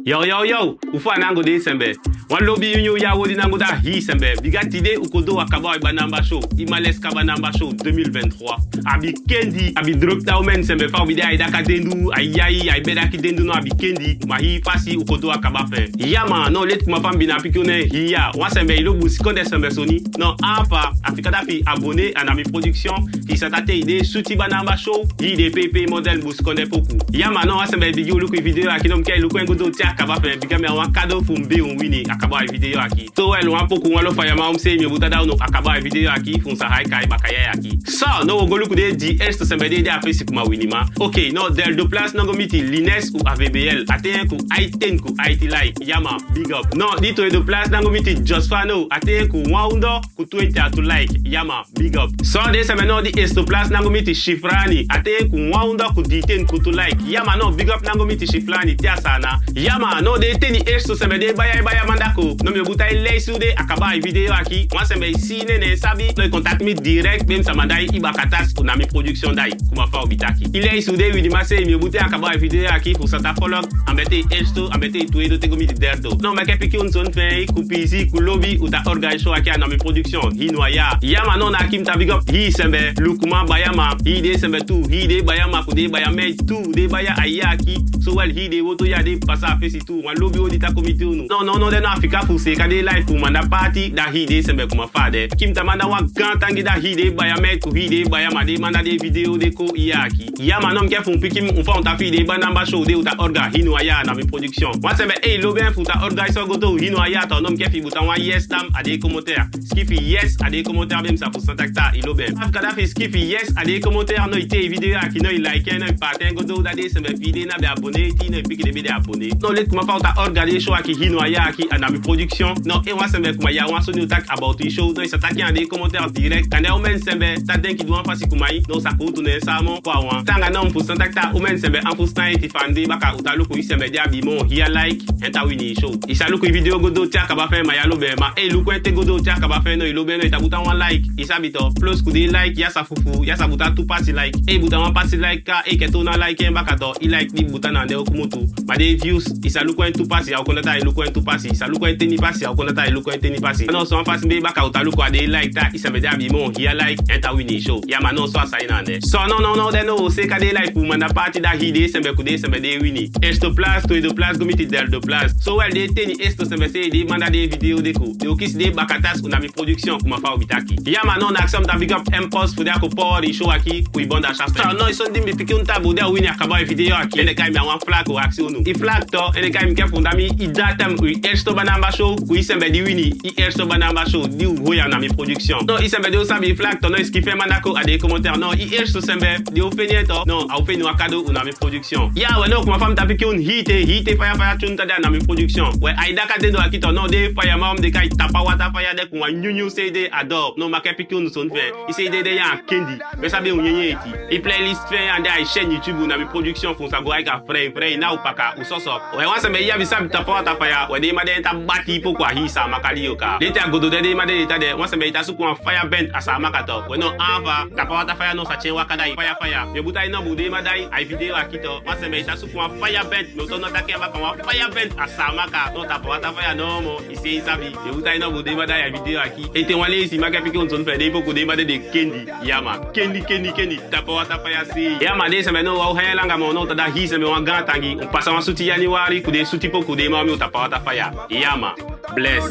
Yo, ufa nango de sembe. Wan lobby yunyo ya wodi nango da hi sembe. Bigatide ukodo akaba Banamba Show. Imales Kabanamba Show 2023. Abi Kendi, abi drop down sembe fa ubide ay daka dendu, ay yayi, ay bedaki dendu no abi Kendi. Mahi fasi ukodo akaba fe. Yama no let kuma fam bina pikone hiya. Wan sembe ilo busikonde sembe soni. No apa Afrika da fi abonné à Nami Production. Fi satate ide suti Banamba Show. Ide PP model busikonde poku. Yama no wan sembe bigi uluku video akinom ke uluku engodo tia akaba fe. Bigame wan kado fumbe unwini akaba video aki. So well wan poku wan lo fayama umse mi butada uno akaba video aki funsa hai kai bakaya aki. So no go look di esto sembe de afisi kuma winima. Okay, no del do place no go miti Lines ou AVBL. Aten ku I10 ku IT like. Yama big up. No di to do place no go miti Josfano. Aten ku 100 ku 20 to like. Yama big up. So de sembe no di esto place no go miti Shifrani. Aten ku 100 ku 10 ku to like. Yama no big up no go miti Shifrani tia sana. Yama no de teni esto sembe de baya mandako. No me buta ile sude akaba video aki. Wan sembe si ne sabi no contact me direct même samandai ibakatas ku Nami Production dai kuma fa obitaki. Ile sude wi di mase mi buta akaba video aki pour santa follow ambete esto ambete tuedo te gomi derdo. No me ke piki un son fe ku pisi ku lobby uta organ show aki Nami Production. Hinoya. Yama no na kim ta big up. Hi sembe lukuma bayama. Hi de sembe tu. Hi de bayama ku de bayame tu de baya ayaki. So well hi de woto ya de passa fesi tu. Wan lobby o di ta comité no. No de na Afrika pour se ka de live pour manda party da hi de sembe kuma fa de. Kim ta manda wa gantangi da hi de bayame ku hi de bayama de manda de video de ko iaki. Yama nom ke fun pikim on fa on ta fi de Banamba Show de uta orga hinoya Nami Production. Wa sembe lo ben futa orga so goto hinoya ta nom ke fi butan wa yes tam a des commentaires. Skifi yes a des commentaires même ça pour contacta ilo ben. Afka da fi skifi yes a des commentaires no ite video aki no like no partain goto da de sembe video na be abonné ti no piki de be abonné. No let kuma fa uta orga de show aki hinoya aki Nami Production. No e wa sembe kuma ya wa so ni utak about the show no isa taki en des commentaires direct. Kande o men sembe ta den ki do an fasi kuma no sa ko tourner ça mon kwa wan. Tanga non pour contacta o men sembe en pour stand ti fande baka utalo ko sembe dia bi mon here like enta wini show. Isa lu ko video godo tia ka ba fe ma ya lo be ma e lu ko ente godo tia ka ba fe no ilo be no ita buta wan like isa bito plus ku de like ya sa fufu ya sa buta tu pasi like e buta wan pasi like ka e ke to na like en baka to i like di buta na de okumotu ma de views isa lu ko entu pasi ya ko nata lu ko entu pasi isa lu ko ente ni pasi ya ko nata lu ko ente ni pasi no so an pasi be baka utalo ko de like ta isa be dia bi mon here like enta wini show ya ma no so asai na ne so no de no se ka de like pour manda party da hide sembe ku de sembe de wini esto place to do place gomiti del do place so well de teni esto sembe se de manda de video de ko de okis de bakatas ku Nami Production kuma fa obitaki ya ma no na action da big up impulse for de ko pour di show aki ku ibonda chaspe so no so dim bi piki unta bo de wini akaba video aki ene kai mi wan flag o action no i flag to ene kai mi ke fundami i datam ku esto Banamba Show ku sembe di wini i esto Banamba Show di ho ya Nami Production no i sembe de o sabi flag to no is ki fe mandako a de commentaire no i esto sembe de o fenieto no a o feni wakado u Nami Production ya we no kuma fam ta piki un hite fire chunta de Nami Production we aida ka de do akito no de fire mam de kai tapa wata fire de ku nyunyu say de adopt no ma ke piki un son fe i say de ya Kendi we sabi unyenye eti i playlist fe and I chaîne YouTube Nami Production fun sa go ai ka free na upaka u soso we wan sembe ya bi sabi tapa wata fire we de ma de ta bati po kwa hisa makali yoka de ta godo de ma de ta de wan sembe ita su ku fire bent asa makato we no ava tapa wata fire no sa chen wakada fire me buta ino bude ma dai ai video akito wan sembe ita su ku fire bent no to no ta ke ba ka fire bent asa maka no tapa wata fire no mo isi sabi me buta ino bude ma dai ai video aki ete wale isi ma ke piki on son fe de poku de ma de Kendi yama Kendi tapa wata fire si yama de sembe no wa hayalanga mo no ta da hi sembe wan gantangi on passa wan suti January ku de suti poku de ma mi tapa wata fire yama bless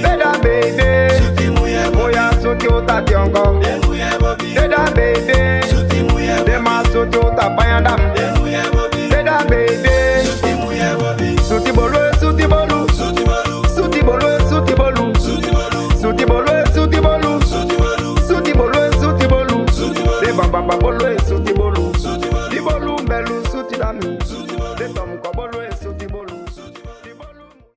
Deda baby Moya suti utati ongo Deda baby Dema suti utapayandam Deda baby Suti bolu Suti bolu Suti bolu Suti bolu Suti bolu Suti bolu Suti bolu Suti bolu De bamba bolu Suti bolu Di bolu mbelu suti dami